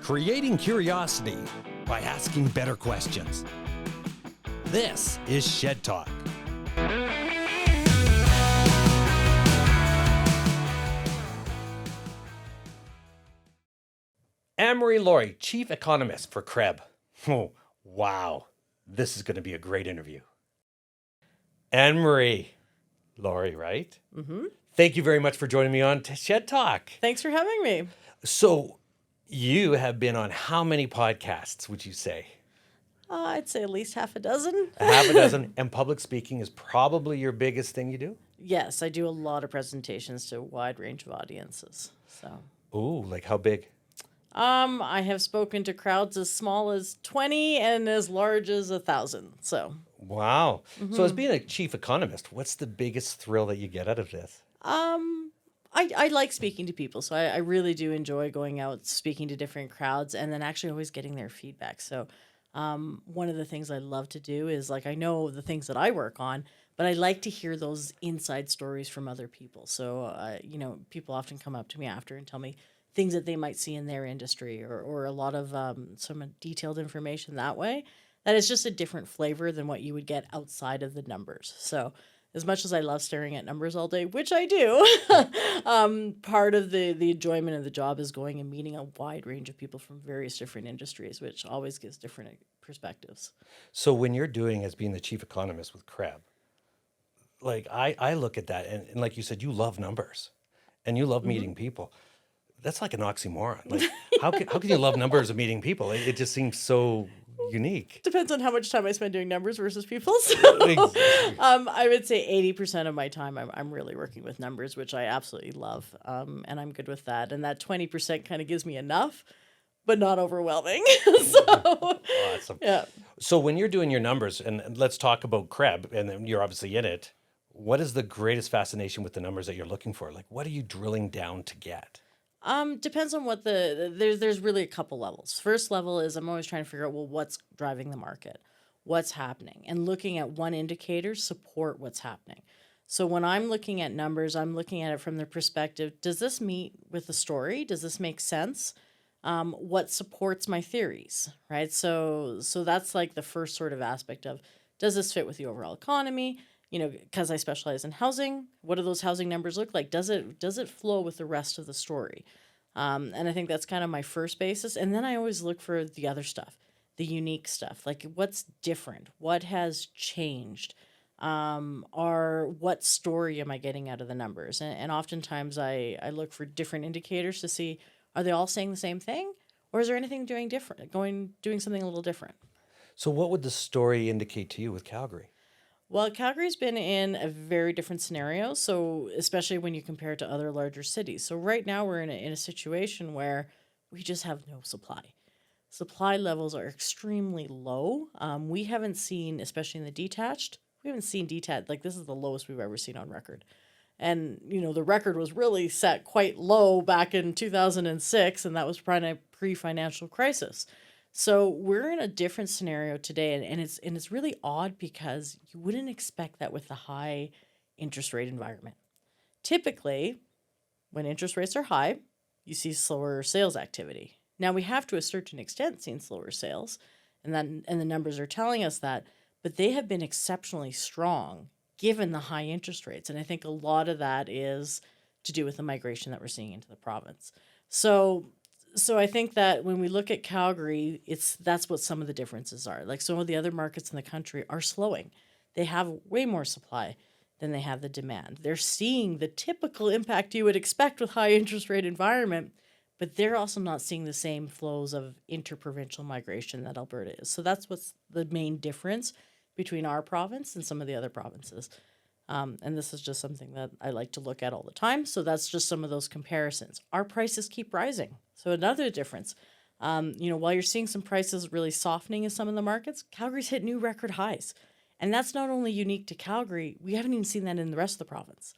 creating curiosity by asking better questions. This is Shed Talk. Ann-Marie Lurie, Chief Economist for CREB. Oh, wow. This is going to be a great interview. Ann-Marie Lurie, right? Mm-hmm. Thank you very much for joining me on Shed Talk. Thanks for having me. So, you have been on how many podcasts, would you say? I'd say at least half a dozen. Half a dozen. And public speaking is probably your biggest thing you do? Yes, I do a lot of presentations to a wide range of audiences. So, Ooh, like how big? I have spoken to crowds as small as 20 and as large as 1,000. So, Wow. So, as being a chief economist, what's the biggest thrill that you get out of this? I like speaking to people. So I really do enjoy going out, speaking to different crowds, and then actually always getting their feedback. So, one of the things I love to do is I know the things that I work on, but I like to hear those inside stories from other people. So, people often come up to me after and tell me things that they might see in their industry or a lot of some detailed information that way. That is just a different flavor than what you would get outside of the numbers. So, as much as I love staring at numbers all day, which I do, part of the enjoyment of the job is going and meeting a wide range of people from various different industries, which always gives different perspectives. So, when you're doing as being the chief economist with CREB, I look at that and like you said, you love numbers and you love meeting people. That's like an oxymoron. Like, how can you love numbers and meeting people? It just seems so unique. Depends on how much time I spend doing numbers versus people. So, Exactly. I would say 80% of my time I'm really working with numbers, which I absolutely love, and I'm good with that. And that 20% kind of gives me enough, but not overwhelming. So, Awesome. yeah. So, when you're doing your numbers, and let's talk about CREB, and then you're obviously in it, what is the greatest fascination with the numbers that you're looking for? Like, what are you drilling down to get? Depends on what there's really a couple levels. First level is I'm always trying to figure out, well, what's driving the market, what's happening, and looking at one indicator support what's happening. So when I'm looking at numbers, I'm looking at it from the perspective: does this meet with the story? Does this make sense? What supports my theories, right? So that's like the first sort of aspect of, does this fit with the overall economy? Because I specialize in housing, what do those housing numbers look like? Does it flow with the rest of the story? And I think that's kind of my first basis. And then I always look for the other stuff, the unique stuff, like what's different, what has changed, or what story am I getting out of the numbers? And oftentimes I look for different indicators to see, are they all saying the same thing? Or is there anything doing something a little different? So, what would the story indicate to you with Calgary? Well, Calgary's been in a very different scenario, so especially when you compare it to other larger cities. So right now we're in a situation where we just have no supply. Supply levels are extremely low. We haven't seen, especially in the detached, we haven't seen detached, like this is the lowest we've ever seen on record. And, the record was really set quite low back in 2006, and that was pre-financial crisis. So we're in a different scenario today, and it's really odd because you wouldn't expect that with the high interest rate environment. Typically, when interest rates are high, you see slower sales activity. Now we have to a certain extent seen slower sales, and the numbers are telling us that, but they have been exceptionally strong given the high interest rates, and I think a lot of that is to do with the migration that we're seeing into the province. So I think that when we look at Calgary, that's what some of the differences are. Like some of the other markets in the country are slowing. They have way more supply than they have the demand. They're seeing the typical impact you would expect with high interest rate environment, but they're also not seeing the same flows of interprovincial migration that Alberta is. So that's what's the main difference between our province and some of the other provinces. And this is just something that I like to look at all the time. So that's just some of those comparisons. Our prices keep rising. So another difference, while you're seeing some prices really softening in some of the markets, Calgary's hit new record highs. And that's not only unique to Calgary, we haven't even seen that in the rest of the province.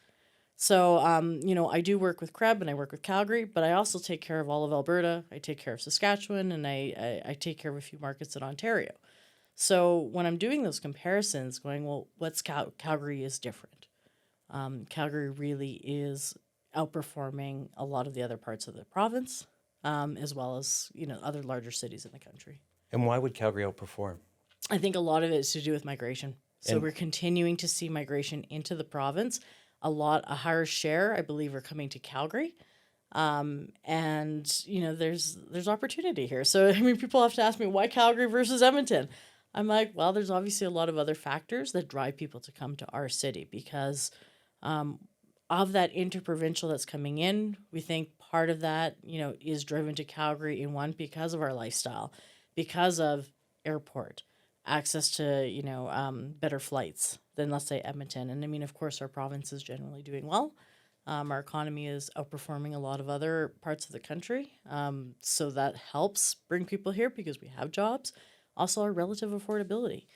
So, I do work with CREB and I work with Calgary, but I also take care of all of Alberta. I take care of Saskatchewan, and I take care of a few markets in Ontario. So when I'm doing those comparisons, going, well, what's Calgary is different. Calgary really is outperforming a lot of the other parts of the province. as well as, other larger cities in the country. And why would Calgary outperform? I think a lot of it is to do with migration. So And we're continuing to see migration into the province. A higher share, I believe, are coming to Calgary. And there's opportunity here. So I mean, people have to ask me why Calgary versus Edmonton. I'm like, well, there's obviously a lot of other factors that drive people to come to our city because of that interprovincial that's coming in. We think part of that, is driven to Calgary in one because of our lifestyle, because of airport access to, better flights than let's say Edmonton. And I mean, of course, our province is generally doing well. Our economy is outperforming a lot of other parts of the country. So that helps bring people here because we have jobs. Also, our relative affordability.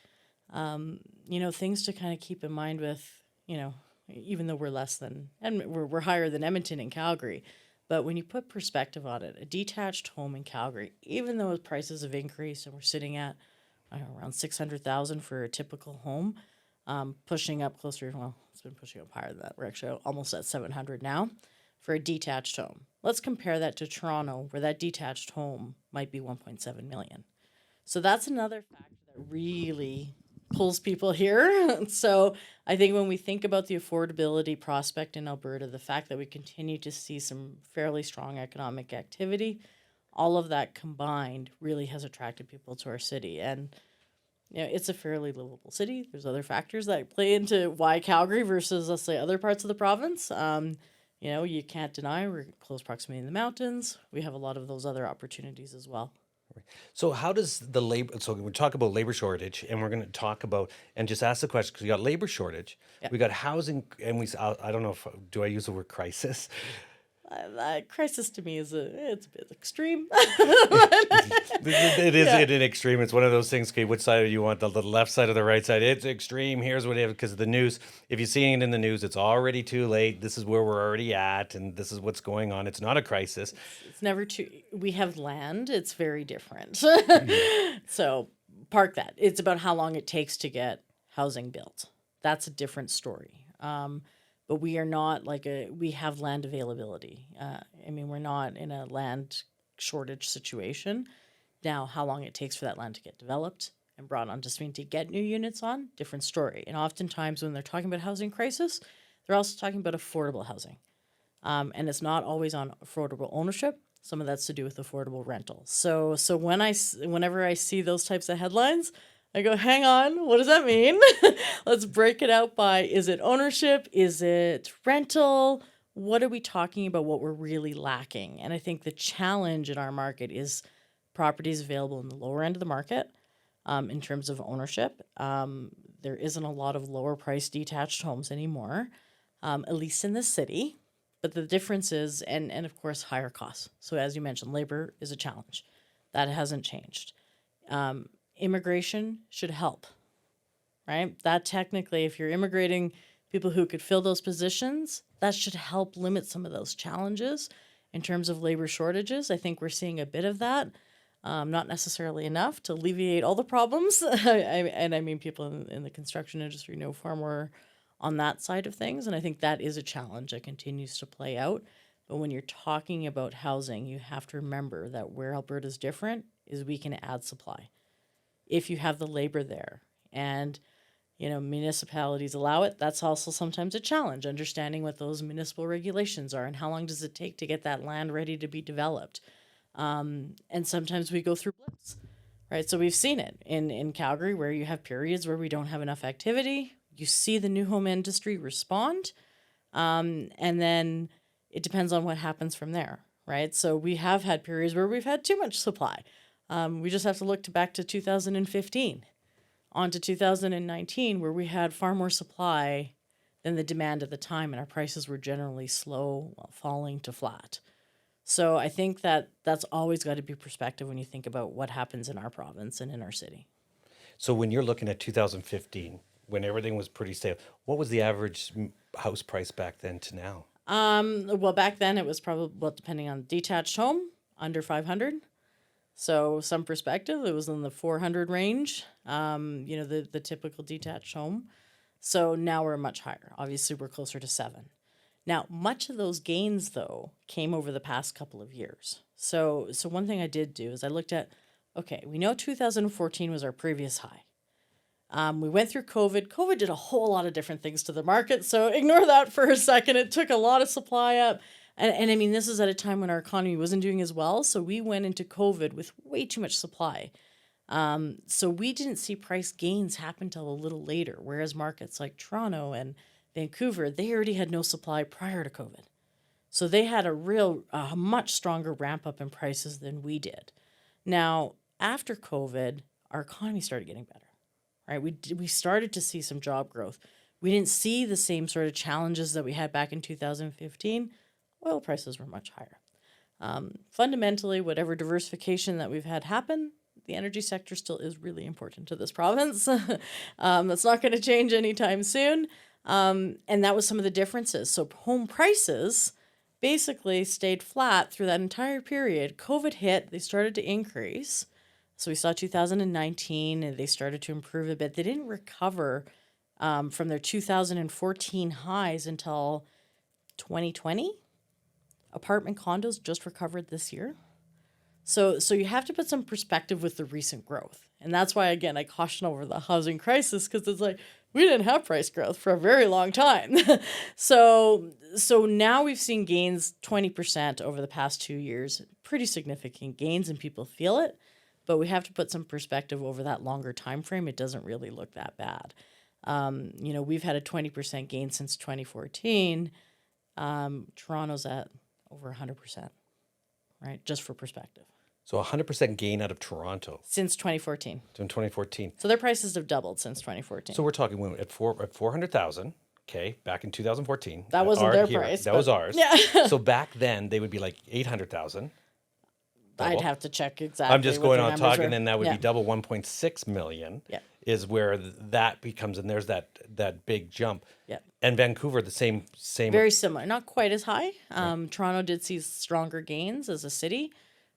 Things to kind of keep in mind with, even though we're less than, and we're higher than Edmonton and Calgary. But when you put perspective on it, a detached home in Calgary, even though prices have increased and we're sitting at around 600,000 for a typical home, pushing up closer. Well, it's been pushing up higher than that. We're actually almost at 700 now for a detached home. Let's compare that to Toronto, where that detached home might be 1.7 million. So that's another factor that really pulls people here. So I think when we think about the affordability prospect in Alberta, the fact that we continue to see some fairly strong economic activity, all of that combined really has attracted people to our city. And it's a fairly livable city. There's other factors that play into why Calgary versus, let's say, other parts of the province. You can't deny we're in close proximity in the mountains. We have a lot of those other opportunities as well. so how does the labor, so we talk about labor shortage and we're going to talk about, and just ask the question, because we got labor shortage, Yeah. we got housing, and I don't know if, do I use the word crisis? Crisis to me it's a bit extreme. It is Yeah. at an extreme. It's one of those things. Okay, which side do you want? The left side or the right side? It's extreme. Here's what it is, because of the news. If you're seeing it in the news, it's already too late. This is where we're already at, and this is what's going on. It's not a crisis. It's never too. We have land. It's very different. So park that. It's about how long it takes to get housing built. That's a different story. But we are not we have land availability. We're not in a land shortage situation. Now, how long it takes for that land to get developed and brought on to stream to get new units on, different story. And oftentimes when they're talking about housing crisis, they're also talking about affordable housing. And it's not always on affordable ownership. Some of that's to do with affordable rental. So whenever I see those types of headlines, I go, hang on, what does that mean? Let's break it out by, is it ownership? Is it rental? What are we talking about? What we're really lacking? And I think the challenge in our market is properties available in the lower end of the market in terms of ownership. There isn't a lot of lower priced detached homes anymore, at least in the city. But the difference is, and of course, higher costs. So as you mentioned, labor is a challenge. That hasn't changed. Immigration should help, right? That technically, if you're immigrating people who could fill those positions, that should help limit some of those challenges in terms of labor shortages. I think we're seeing a bit of that, not necessarily enough to alleviate all the problems. People in the construction industry know far more on that side of things. And I think that is a challenge that continues to play out. But when you're talking about housing, you have to remember that where Alberta's different is we can add supply if you have the labor there. And, municipalities allow it. That's also sometimes a challenge, understanding what those municipal regulations are and how long does it take to get that land ready to be developed. And sometimes we go through blips, right? So we've seen it in Calgary where you have periods where we don't have enough activity. You see the new home industry respond. And then it depends on what happens from there, right? So we have had periods where we've had too much supply. We just have to look back to 2015 on to 2019, where we had far more supply than the demand at the time, and our prices were generally slow, falling to flat. So I think that that's always got to be perspective when you think about what happens in our province and in our city. So when you're looking at 2015, when everything was pretty stable, what was the average house price back then to now? Well, back then it was probably, depending on detached home, under 500. So some perspective, it was in the 400 range, the typical detached home. So now we're much higher. Obviously, we're closer to 7. Now, much of those gains, though, came over the past couple of years. So one thing I did do is I looked at, okay, we know 2014 was our previous high. We went through COVID. COVID did a whole lot of different things to the market. So ignore that for a second. It took a lot of supply up. And I mean, this is at a time when our economy wasn't doing as well. So we went into COVID with way too much supply. So we didn't see price gains happen till a little later, whereas markets like Toronto and Vancouver, they already had no supply prior to COVID. So they had a much stronger ramp up in prices than we did. Now, after COVID, our economy started getting better, right? We started to see some job growth. We didn't see the same sort of challenges that we had back in 2015. Oil prices were much higher. Fundamentally, whatever diversification that we've had happen, the energy sector still is really important to this province. That's not going to change anytime soon. And that was some of the differences. So home prices basically stayed flat through that entire period. COVID hit, they started to increase. So we saw 2019, and they started to improve a bit. They didn't recover from their 2014 highs until 2020. Apartment condos just recovered this year. So you have to put some perspective with the recent growth. And that's why, again, I caution over the housing crisis, because it's like, we didn't have price growth for a very long time. So now we've seen gains 20% over the past 2 years, pretty significant gains, and people feel it. But we have to put some perspective over that longer time frame. It doesn't really look that bad. We've had a 20% gain since 2014. Toronto's at over 100%, right? Just for perspective. So 100% gain out of Toronto Since 2014. in 2014. So their prices have doubled since 2014. So we're talking when at 400,000. Okay, back in 2014. That wasn't their price. That was ours. Yeah. So back then they would be like 800,000. I'd have to check exactly. I'm just what going the on numbers talking, were. and that would Yeah. be double 1.6 million. Yeah. Is where that becomes, and there's that big jump. Yeah. And Vancouver, the same. Very similar, not quite as high. Toronto did see stronger gains as a city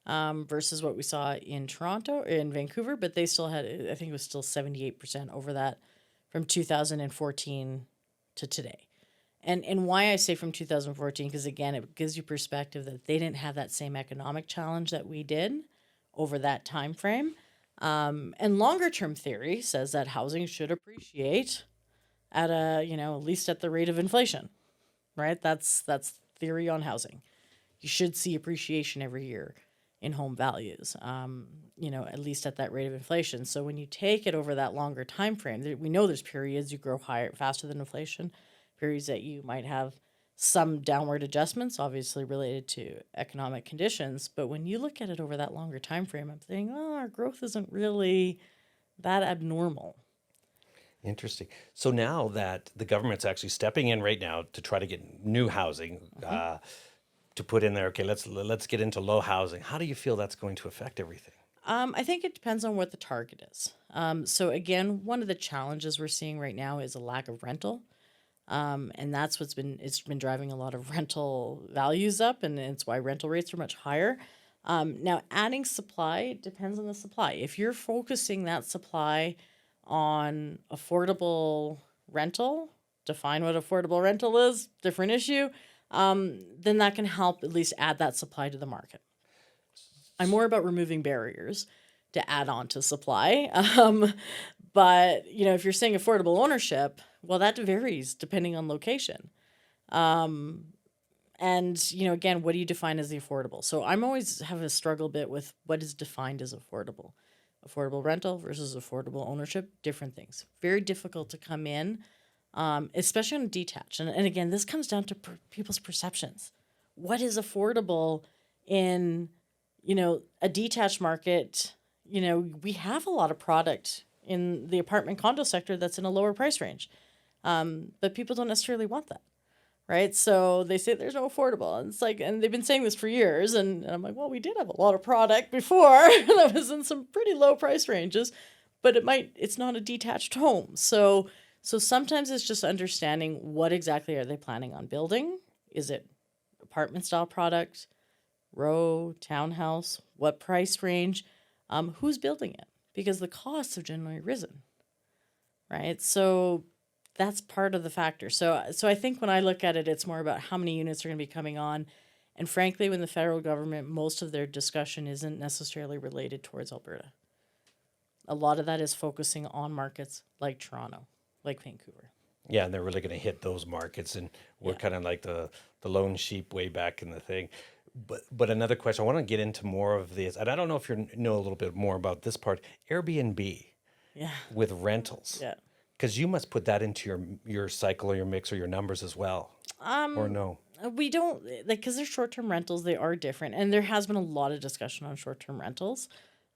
versus what we saw in Vancouver, but they still had, I think it was still 78% over that from 2014 to today. And why I say from 2014, because again, it gives you perspective that they didn't have that same economic challenge that we did over that time frame. And longer term theory says that housing should appreciate at at least at the rate of inflation, right? That's theory on housing. You should see appreciation every year in home values, at least at that rate of inflation. So when you take it over that longer time frame, we know there's periods you grow higher, faster than inflation, periods that you might have some downward adjustments, obviously related to economic conditions. But when you look at it over that longer time frame, I'm thinking, our growth isn't really that abnormal. Interesting. So now that the government's actually stepping in right now to try to get new housing, to put in there, okay, let's get into low housing. How do you feel that's going to affect everything? I think it depends on what the target is. So again, one of the challenges we're seeing right now is a lack of rental. And that's it's been driving a lot of rental values up, and it's why rental rates are much higher. Now, adding supply depends on the supply. If you're focusing that supply on affordable rental, define what affordable rental is, different issue, then that can help at least add that supply to the market. I'm more about removing barriers to add on to supply. But, if you're saying affordable ownership, well, that varies depending on location. And, again, what do you define as the affordable? So I'm always have a struggle bit with what is defined as affordable. Affordable rental versus affordable ownership, different things. Very difficult to come in, especially on detached. And again, this comes down to people's perceptions. What is affordable in, a detached market? We have a lot of product in the apartment condo sector that's in a lower price range. But people don't necessarily want that, right? So they say there's no affordable. And it's like, and they've been saying this for years. And I'm like, well, we did have a lot of product before that was in some pretty low price ranges, but it's not a detached home. So sometimes it's just understanding what exactly are they planning on building? Is it apartment style product, row, townhouse, what price range, who's building it? Because the costs have generally risen, right? So that's part of the factor. So I think when I look at it, it's more about how many units are going to be coming on. And frankly, when the federal government, most of their discussion isn't necessarily related towards Alberta. A lot of that is focusing on markets like Toronto, like Vancouver. Yeah, and they're really going to hit those markets, and we're Yeah. kind of like the lone sheep way back in the thing. But another question, I want to get into more of this, and I don't know if you know a little bit more about this part, Airbnb Yeah. with rentals, Yeah. because you must put that into your cycle or your mix or your numbers as well, or no? We don't like because they're short-term rentals. They are different, and there has been a lot of discussion on short-term rentals,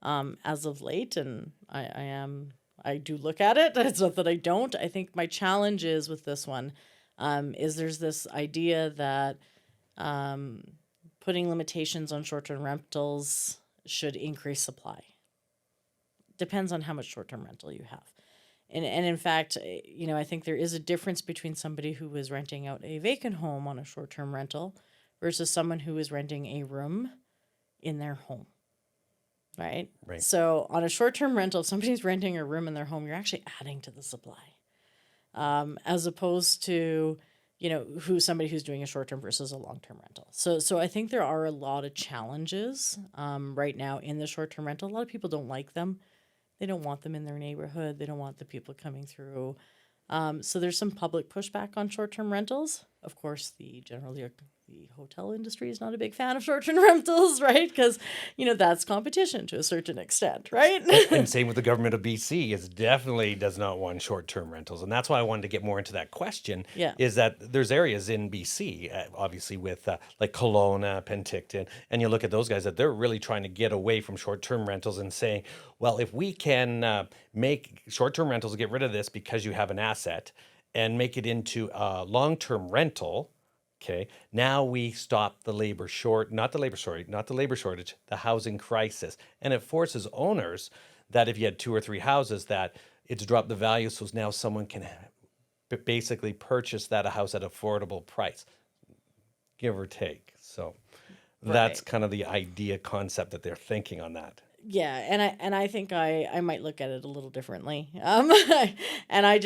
as of late. And I do look at it. It's not that I don't. I think my challenge is with this one, is there's this idea that putting limitations on short-term rentals should increase supply. Depends on how much short-term rental you have. And in fact, I think there is a difference between somebody who is renting out a vacant home on a short-term rental versus someone who is renting a room in their home, right? Right. So on a short-term rental, if somebody's renting a room in their home, you're actually adding to the supply, as opposed to, somebody who's doing a short-term versus a long-term rental. So I think there are a lot of challenges right now in the short-term rental. A lot of people don't like them. They don't want them in their neighborhood. They don't want the people coming through. So there's some public pushback on short-term rentals. Of course, the hotel industry is not a big fan of short-term rentals, right? Because, that's competition to a certain extent, right? And same with the government of BC, it definitely does not want short-term rentals, and that's why I wanted to get more into that question. Yeah. Is that there's areas in BC, obviously with like Kelowna, Penticton, and you look at those guys that they're really trying to get away from short-term rentals and saying, well, if we can make short-term rentals, get rid of this because you have an asset, and make it into a long-term rental. Okay, now we stop the not the labor shortage, the housing crisis. And it forces owners that if you had 2 or 3 houses, that it's dropped the value. So now someone can basically purchase that a house at affordable price, give or take. So that's Right. kind of the idea concept that they're thinking on that. Yeah, and I think I might look at it a little differently. And I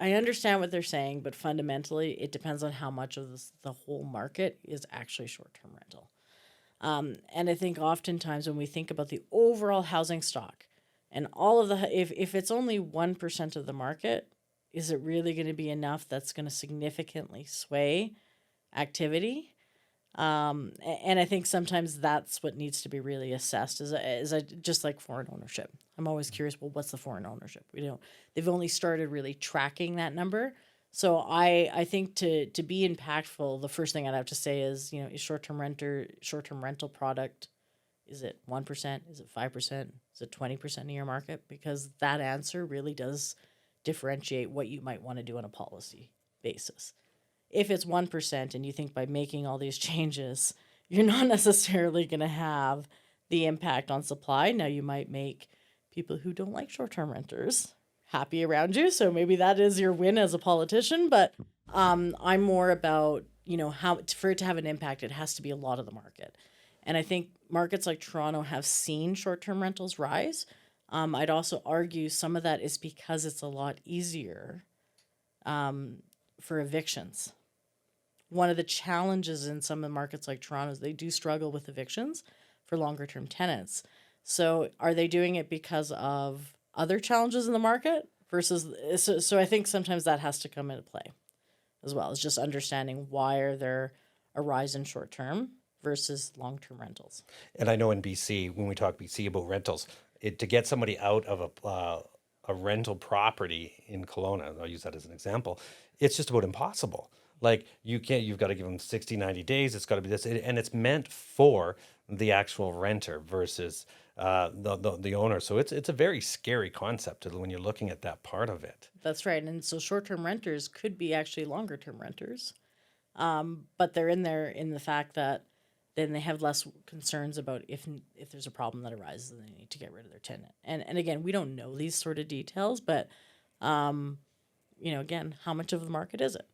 understand what they're saying, but fundamentally, it depends on how much of the whole market is actually short-term rental. And I think oftentimes when we think about the overall housing stock and all of if it's only 1% of the market, is it really going to be enough that's going to significantly sway activity? And I think sometimes that's what needs to be really assessed just like foreign ownership. I'm always curious, well, what's the foreign ownership? They've only started really tracking that number. So I think to be impactful, the first thing I'd have to say is, is short-term rental product, is it 1%? Is it 5%? Is it 20% of your market? Because that answer really does differentiate what you might want to do on a policy basis. If it's 1% and you think by making all these changes, you're not necessarily going to have the impact on supply. Now, you might make people who don't like short-term renters happy around you. So maybe that is your win as a politician. But I'm more about, how for it to have an impact, it has to be a lot of the market. And I think markets like Toronto have seen short-term rentals rise. I'd also argue some of that is because it's a lot easier for evictions. One of the challenges in some of the markets like Toronto is they do struggle with evictions for longer term tenants. So are they doing it because of other challenges in the market versus so I think sometimes that has to come into play as well. It's just understanding why are there a rise in short term versus long term rentals. And I know in BC, when we talk BC about rentals, to get somebody out of a rental property in Kelowna, I'll use that as an example, it's just about impossible. Like you've got to give them 60, 90 days. It's got to be this, and it's meant for the actual renter versus the owner. So it's a very scary concept when you're looking at that part of it. That's right. And so short term renters could be actually longer term renters. But they're in there in the fact that then they have less concerns about if there's a problem that arises and they need to get rid of their tenant. And again, we don't know these sort of details, but again, how much of the market is it?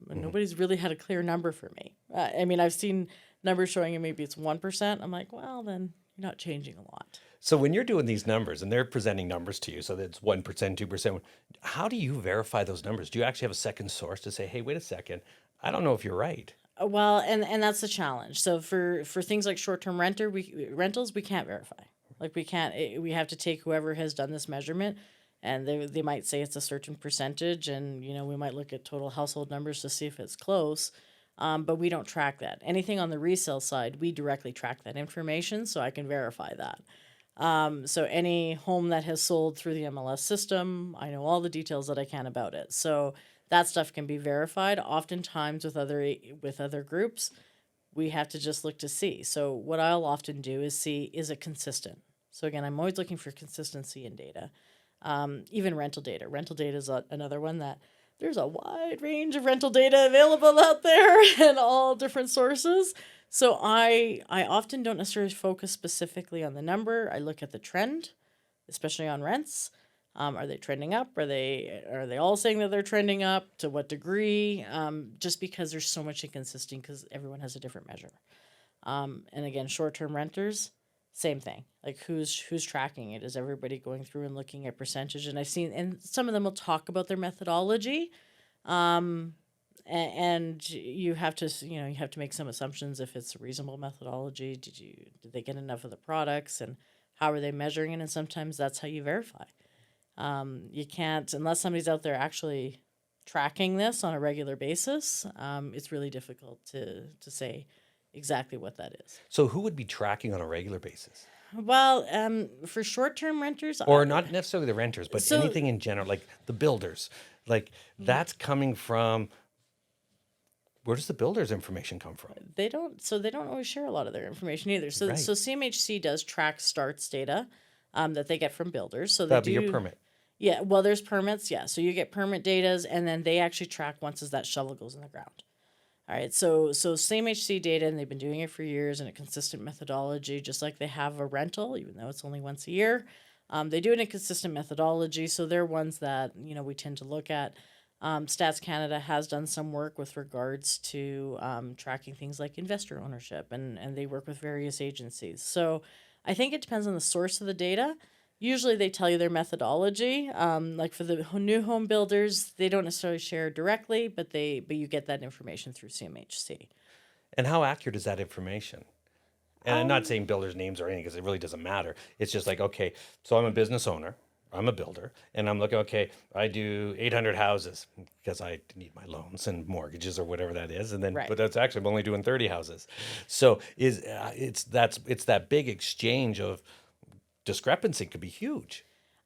Nobody's really had a clear number for me. I mean, I've seen numbers showing maybe it's 1%. I'm like, well, then not changing a lot. So when you're doing these numbers and they're presenting numbers to you, so that's 1%, 2%, how do you verify those numbers? Do you actually have a second source to say, hey, wait a second, I don't know if you're right? Well, and that's the challenge. So for things like short-term rentals, we can't verify. Like we can't. We have to take whoever has done this measurement, and they might say it's a certain percentage, and we might look at total household numbers to see if it's close. But we don't track that. Anything on the resale side, we directly track that information, so I can verify that. So any home that has sold through the MLS system, I know all the details that I can about it. So that stuff can be verified. Oftentimes with other groups, we have to just look to see. So what I'll often do is see, is it consistent? So again, I'm always looking for consistency in data. Even rental data. Rental data is another one that there's a wide range of rental data available out there and all different sources. So I often don't necessarily focus specifically on the number. I look at the trend, especially on rents. Are they trending up? Are they all saying that they're trending up? To what degree? Just because there's so much inconsistency because everyone has a different measure. And again, short-term renters, same thing. Like who's tracking it? Is everybody going through and looking at percentage? And I've seen, and some of them will talk about their methodology. And you have to make some assumptions if it's a reasonable methodology. Did they get enough of the products, and how are they measuring it? And sometimes that's how you verify. You can't, unless somebody's out there actually tracking this on a regular basis. It's really difficult to say exactly what that is. So who would be tracking on a regular basis? Well, for short-term renters, Or not necessarily the renters, but So- anything in general, like the builders. Like that's coming from, where does the builder's information come from? they don't always share a lot of their information either. So Right. so CMHC does track starts data that they get from builders. So they That'd be do your permit. Yeah, well, there's permits, yeah. So you get permit datas, and then they actually track once as that shovel goes in the ground. All right, so same HC data, and they've been doing it for years in a consistent methodology, just like they have a rental, even though it's only once a year. They do it in a consistent methodology, so they're ones that we tend to look at. Stats Canada has done some work with regards to tracking things like investor ownership, and they work with various agencies. So I think it depends on the source of the data. Usually they tell you their methodology. Like for the new home builders, they don't necessarily share directly, but you get that information through CMHC. And how accurate is that information? And I'm not saying builders' names or anything because it really doesn't matter. It's just like, okay, so I'm a business owner, I'm a builder, and I'm looking, okay, I do 800 houses because I need my loans and mortgages or whatever that is. And then, Right. but that's actually, I'm only doing 30 houses. So it's that big exchange of discrepancy could be huge.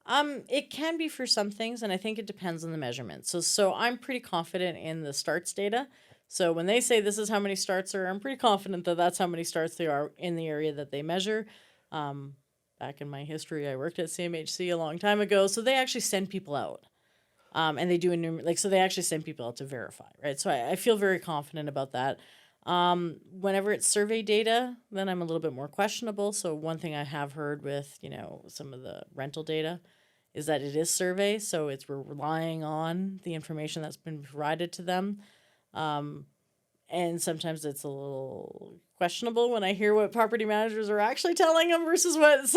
It can be for some things, and I think it depends on the measurement. So I'm pretty confident in the starts data. So when they say this is how many starts are, I'm pretty confident that that's how many starts there are in the area that they measure. Back in my history, I worked at CMHC a long time ago, so they actually send people out. And they do so they actually send people out to verify, right? So I feel very confident about that. Whenever it's survey data, then I'm a little bit more questionable. So one thing I have heard with, some of the rental data is that it is survey. So we're relying on the information that's been provided to them. And sometimes it's a little questionable when I hear what property managers are actually telling them versus what.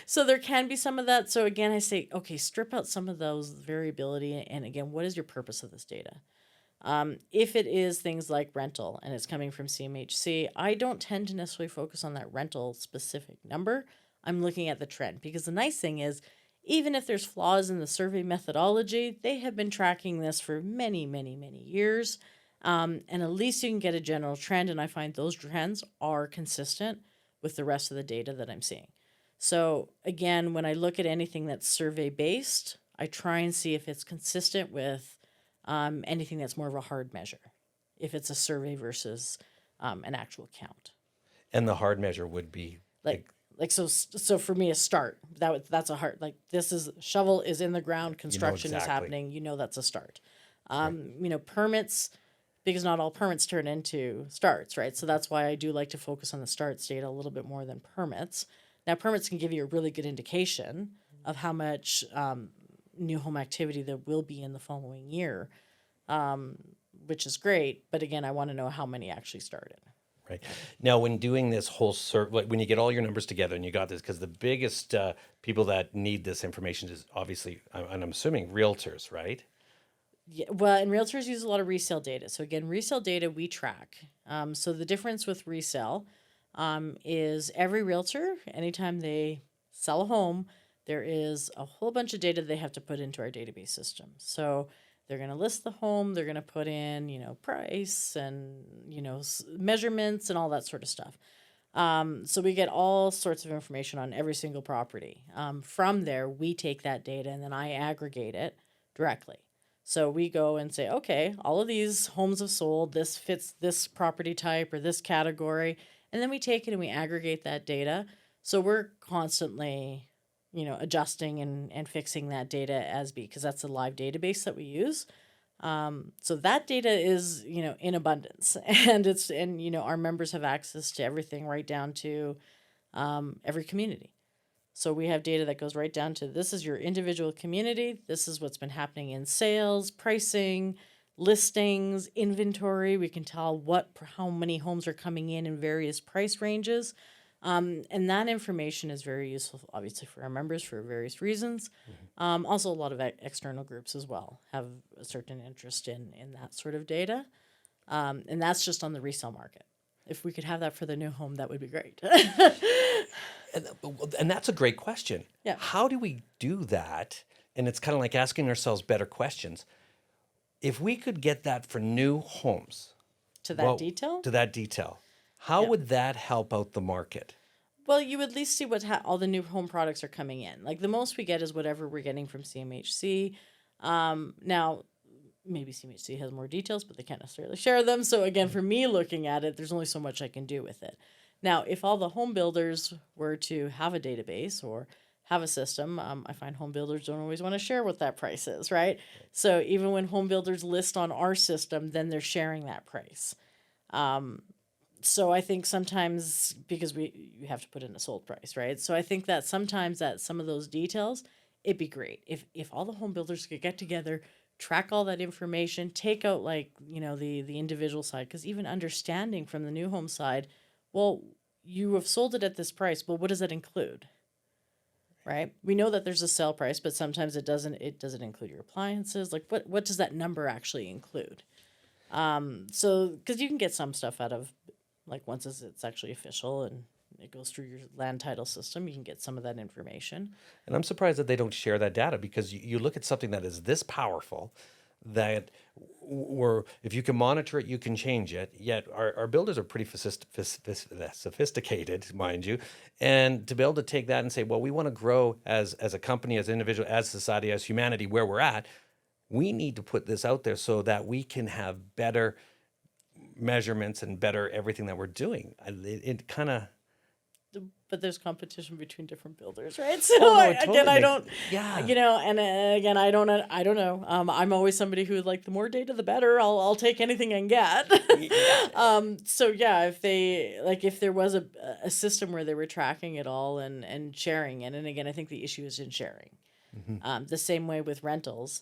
So there can be some of that. So again, I say, okay, strip out some of those variability. And again, what is your purpose of this data? If it is things like rental and it's coming from CMHC, I don't tend to necessarily focus on that rental specific number. I'm looking at the trend because the nice thing is, even if there's flaws in the survey methodology, they have been tracking this for many, many, many years. And at least you can get a general trend. And I find those trends are consistent with the rest of the data that I'm seeing. So again, when I look at anything that's survey based, I try and see if it's consistent with anything that's more of a hard measure, if it's a survey versus an actual count. And the hard measure would be So for me, a start that's a hard, like this is shovel is in the ground, construction is exactly. happening. That's a start. Permits, because not all permits turn into starts, right? So that's why I do like to focus on the starts data a little bit more than permits. Now permits can give you a really good indication of how much new home activity there will be in the following year, which is great. But again, I want to know how many actually started. Right. Now, when doing this whole when you get all your numbers together and you got this, because the biggest people that need this information is obviously, and I'm assuming realtors, right? Yeah, well, and realtors use a lot of resale data. So again, resale data we track. So the difference with resale is every realtor, anytime they sell a home, there is a whole bunch of data they have to put into our database system. So they're going to list the home, they're going to put in, price and, measurements and all that sort of stuff. So we get all sorts of information on every single property. From there, we take that data and then I aggregate it directly. So we go and say, okay, all of these homes have sold. This fits this property type or this category. And then we take it and we aggregate that data. So we're constantly, adjusting and fixing that data as because that's a live database that we use. So that data is, in abundance and our members have access to everything right down to every community. So we have data that goes right down to this is your individual community. This is what's been happening in sales, pricing, listings, inventory. We can tell how many homes are coming in various price ranges. And that information is very useful, obviously, for our members for various reasons. Also, a lot of external groups as well have a certain interest in that sort of data. And that's just on the resale market. If we could have that for the new home, that would be great. And that's a great question. Yeah. How do we do that? And it's kind of like asking ourselves better questions. If we could get that for new homes, To that detail? to that detail, how Yeah. would that help out the market? Well, you would at least see what all the new home products are coming in. Like the most we get is whatever we're getting from CMHC. Now, maybe CMHC has more details, but they can't necessarily share them. So again, for me looking at it, there's only so much I can do with it. Now, if all the home builders were to have a database or have a system, I find home builders don't always want to share what that price is, right? So even when home builders list on our system, then they're sharing that price. So I think sometimes because you have to put in a sold price, right? So I think that sometimes that some of those details, it'd be great if all the home builders could get together, track all that information, take out the individual side, because even understanding from the new home side, well, you have sold it at this price. Well, what does that include? Right? We know that there's a sale price, but sometimes it doesn't include your appliances. Like what does that number actually include? So because you can get some stuff out of like once it's actually official and it goes through your land title system, you can get some of that information. And I'm surprised that they don't share that data because you look at something that is this powerful that if you can monitor it, you can change it. Yet our builders are pretty sophisticated, mind you. And to be able to take that and say, well, we want to grow as a company, as an individual, as society, as humanity, where we're at, we need to put this out there so that we can have better measurements and better everything that we're doing. It kind of... But there's competition between different builders, right? So Oh, no, it totally again, I makes- don't, yeah. and again, I don't know. I'm always somebody who like the more data, the better. I'll take anything I can get. So yeah, if there was a system where they were tracking it all and sharing it, and again, I think the issue is in sharing. The same way with rentals,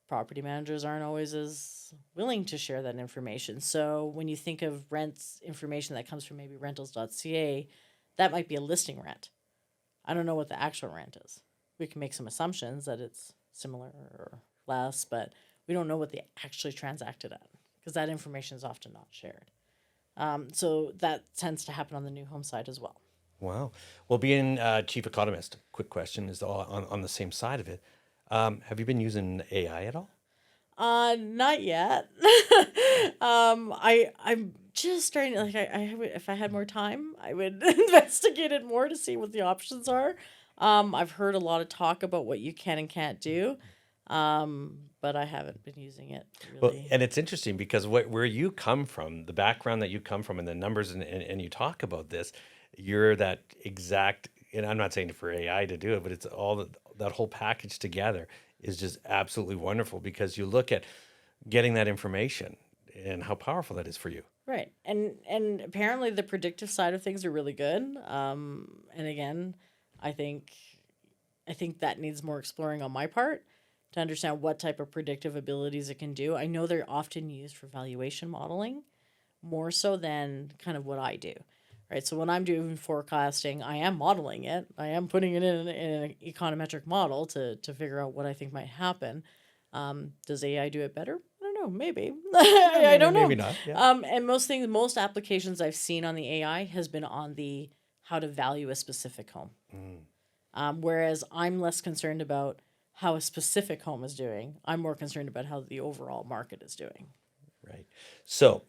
property managers aren't always as willing to share that information. So when you think of rents information that comes from maybe rentals.ca, that might be a listing rent. I don't know what the actual rent is. We can make some assumptions that it's similar or less, but we don't know what they actually transacted at because that information is often not shared. So that tends to happen on the new home side as well. Wow. Well, being chief economist, quick question is all on the same side of it. Have you been using AI at all? Not yet. I'm just starting. Like, if I had more time, I would investigate it more to see what the options are. I've heard a lot of talk about what you can and can't do, but I haven't been using it Well, really. and it's interesting because where you come from, the background that you come from, and the numbers, and you talk about this, you're that exact. And I'm not saying for AI to do it, but it's all that whole package together is just absolutely wonderful because you look at getting that information and how powerful that is for you. Right. And apparently the predictive side of things are really good. And again, I think that needs more exploring on my part to understand what type of predictive abilities it can do. I know they're often used for valuation modeling, more so than kind of what I do. Right. So when I'm doing forecasting, I am modeling it. I am putting it in an econometric model to figure out what I think might happen. Does AI do it better? I don't know. Maybe. Yeah, I maybe, don't know. maybe not. Yeah. And most applications I've seen on the AI has been on the how to value a specific home. Whereas I'm less concerned about how a specific home is doing. I'm more concerned about how the overall market is doing. Right. So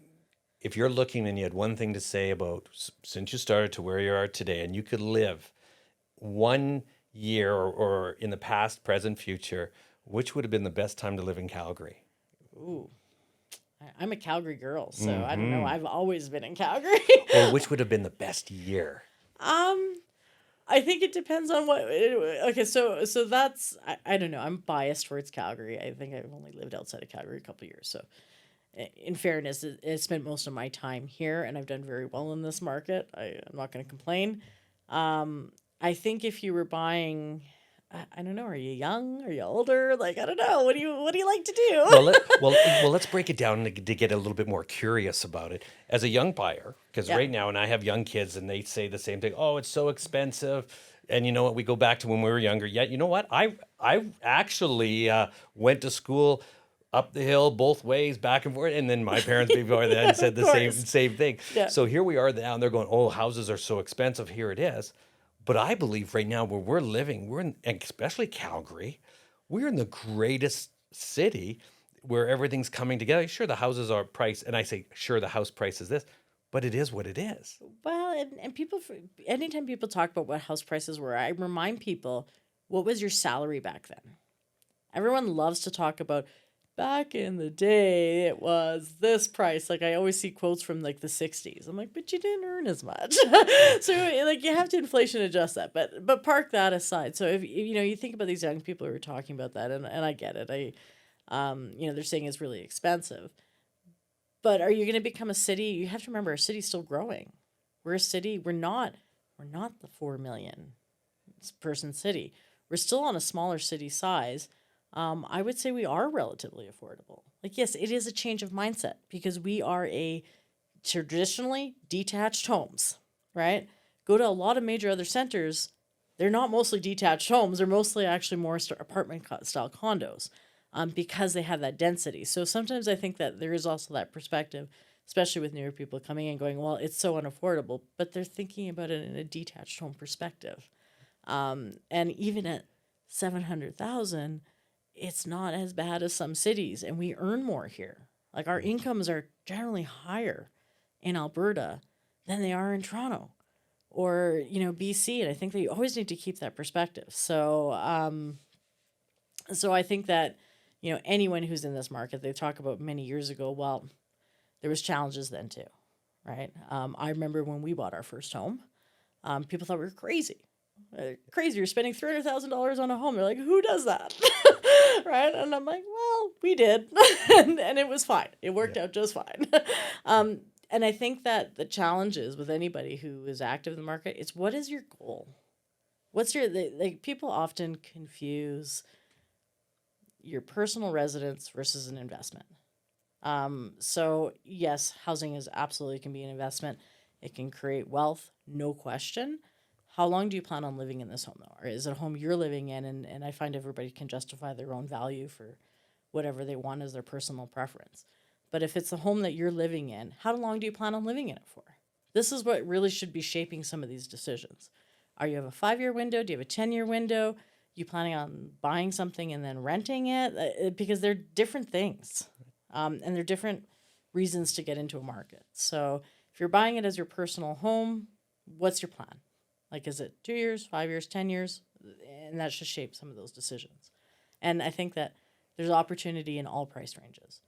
if you're looking and you had one thing to say about since you started to where you are today, and you could live 1 year or in the past, present, future, which would have been the best time to live in Calgary? Ooh. I'm a Calgary girl, so I don't know. I've always been in Calgary. Or which would have been the best year? I think it depends on what. Okay, so that's I don't know. I'm biased towards Calgary. I think I've only lived outside of Calgary a couple of years. So, in fairness, I spent most of my time here, and I've done very well in this market. I'm not going to complain. I think if you were buying, I don't know. Are you young? Are you older? Like I don't know. What do you like to do? Well, let's break it down to get a little bit more curious about it. As a young buyer, because Yeah. right now, and I have young kids, and they say the same thing. Oh, it's so expensive. And you know what? We go back to when we were younger. Yet, you know what? I actually went to school up the hill both ways, back and forth. And then my parents before then said the course. same thing. Yeah. So here we are now, and they're going, "Oh, houses are so expensive." Here it is. But I believe right now where we're living, we're in, especially Calgary, we're in the greatest city where everything's coming together. Sure, the houses are priced, and I say, sure, the house price is this, but it is what it is. Well, and people, anytime people talk about what house prices were, I remind people, what was your salary back then? Everyone loves to talk about back in the day, it was this price. Like I always see quotes from like the 60s. I'm like, but you didn't earn as much. So like you have to inflation adjust that, but park that aside. So if you think about these young people who are talking about that, and I get it. They're saying it's really expensive. But are you going to become a city? You have to remember, our city's still growing. We're a city. We're not the 4 million person city. We're still on a smaller city size. I would say we are relatively affordable. Like, yes, it is a change of mindset because we are a traditionally detached homes, right? Go to a lot of major other centers. They're not mostly detached homes. They're mostly actually more apartment style condos. Because they have that density. So sometimes I think that there is also that perspective, especially with newer people coming in going, well, it's so unaffordable, but they're thinking about it in a detached home perspective. And even at 700,000, it's not as bad as some cities, and we earn more here. Like our incomes are generally higher in Alberta than they are in Toronto or, BC. And I think that you always need to keep that perspective. So I think that, anyone who's in this market, they talk about many years ago, well, there was challenges then too, right? I remember when we bought our first home, people thought we were crazy. Crazy, you're spending $300,000 on a home. They're like, who does that? Right? And I'm like, well, we did. and it was fine. It worked out just fine. And I think that the challenge is with anybody who is active in the market, it's what is your goal? What's people often confuse your personal residence versus an investment. So yes, housing is absolutely can be an investment. It can create wealth, no question. How long do you plan on living in this home though? Or is it a home you're living in? And I find everybody can justify their own value for whatever they want as their personal preference. But if it's the home that you're living in, how long do you plan on living in it for? This is what really should be shaping some of these decisions. Are you have a 5-year window? Do you have a 10-year window? You planning on buying something and then renting it? Because they're different things. And they're different reasons to get into a market. So if you're buying it as your personal home, what's your plan? Like, is it 2 years, 5 years, 10 years? And that should shape some of those decisions. And I think that there's opportunity in all price ranges.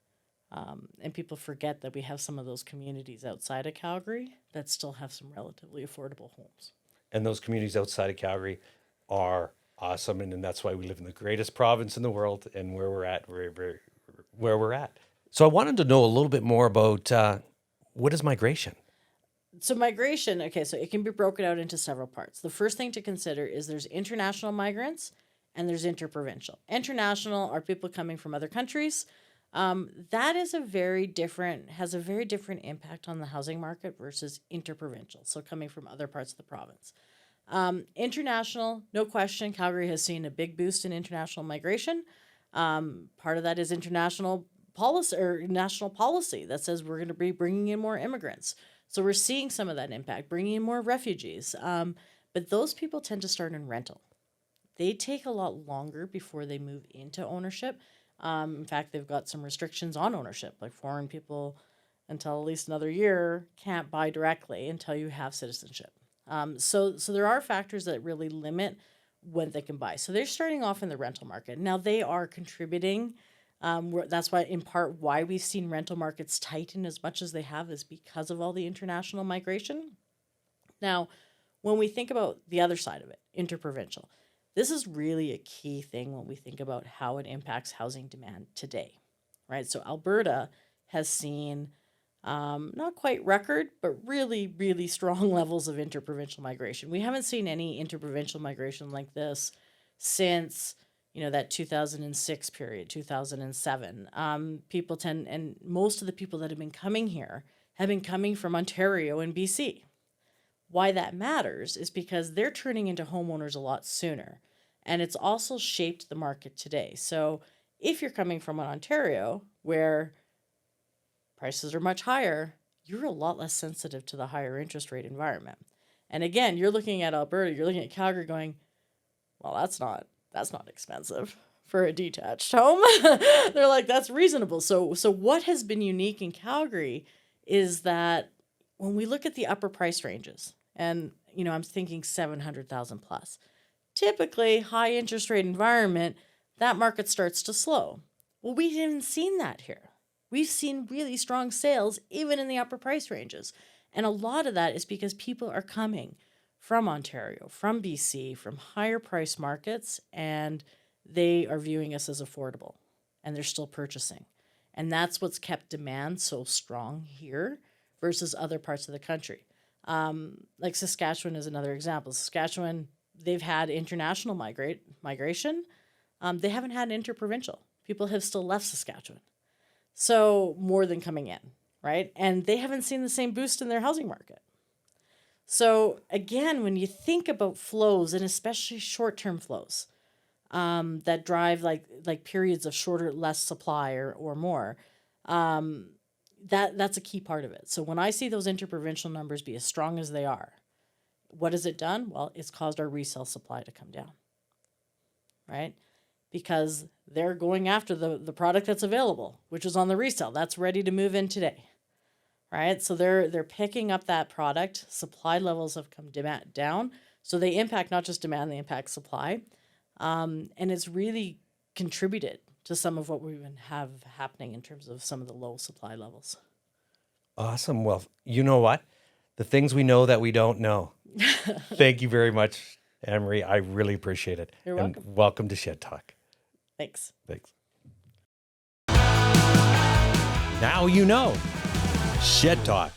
And people forget that we have some of those communities outside of Calgary that still have some relatively affordable homes. And those communities outside of Calgary are awesome, and that's why we live in the greatest province in the world, and where we're at, where we're at. So I wanted to know a little bit more about what is migration. So migration, okay, so it can be broken out into several parts. The first thing to consider is there's international migrants and there's interprovincial. International are people coming from other countries. That is has a very different impact on the housing market versus interprovincial, so coming from other parts of the province. International, no question, Calgary has seen a big boost in international migration. Part of that is international policy or national policy that says we're going to be bringing in more immigrants. So we're seeing some of that impact, bringing in more refugees. But those people tend to start in rental. They take a lot longer before they move into ownership. In fact, they've got some restrictions on ownership, like foreign people until at least another year can't buy directly until you have citizenship. So there are factors that really limit when they can buy. So they're starting off in the rental market. Now they are contributing. That's why, in part, why we've seen rental markets tighten as much as they have is because of all the international migration. Now, when we think about the other side of it, interprovincial, this is really a key thing when we think about how it impacts housing demand today, right? So Alberta has seen not quite record, but really, really strong levels of interprovincial migration. We haven't seen any interprovincial migration like this since, that 2006 period, 2007. And most of the people that have been coming here have been coming from Ontario and BC. Why that matters is because they're turning into homeowners a lot sooner. And it's also shaped the market today. So if you're coming from Ontario, where prices are much higher, you're a lot less sensitive to the higher interest rate environment. And again, you're looking at Alberta, you're looking at Calgary going, well, that's not expensive for a detached home. They're like, that's reasonable. So what has been unique in Calgary is that when we look at the upper price ranges, and I'm thinking 700,000 plus, typically high interest rate environment, that market starts to slow. Well, we haven't seen that here. We've seen really strong sales even in the upper price ranges. And a lot of that is because people are coming from Ontario, from BC, from higher price markets, and they are viewing us as affordable, and they're still purchasing. And that's what's kept demand so strong here versus other parts of the country. Like Saskatchewan is another example. Saskatchewan, they've had international migration. They haven't had interprovincial. People have still left Saskatchewan. So more than coming in, right? And they haven't seen the same boost in their housing market. So again, when you think about flows, and especially short-term flows, that drive like periods of shorter, less supply or more, that's a key part of it. So when I see those interprovincial numbers be as strong as they are, what has it done? Well, it's caused our resale supply to come down, right? Because they're going after the product that's available, which is on the resale. That's ready to move in today, right? So they're picking up that product. Supply levels have come down. So they impact not just demand, they impact supply. And it's really contributed to some of what we have happening in terms of some of the low supply levels. Awesome. Well, you know what? The things we know that we don't know. Thank you very much, Ann-Marie. I really appreciate it. You're welcome. And welcome to Shed Talk. Thanks. Now you know. Shed Talk.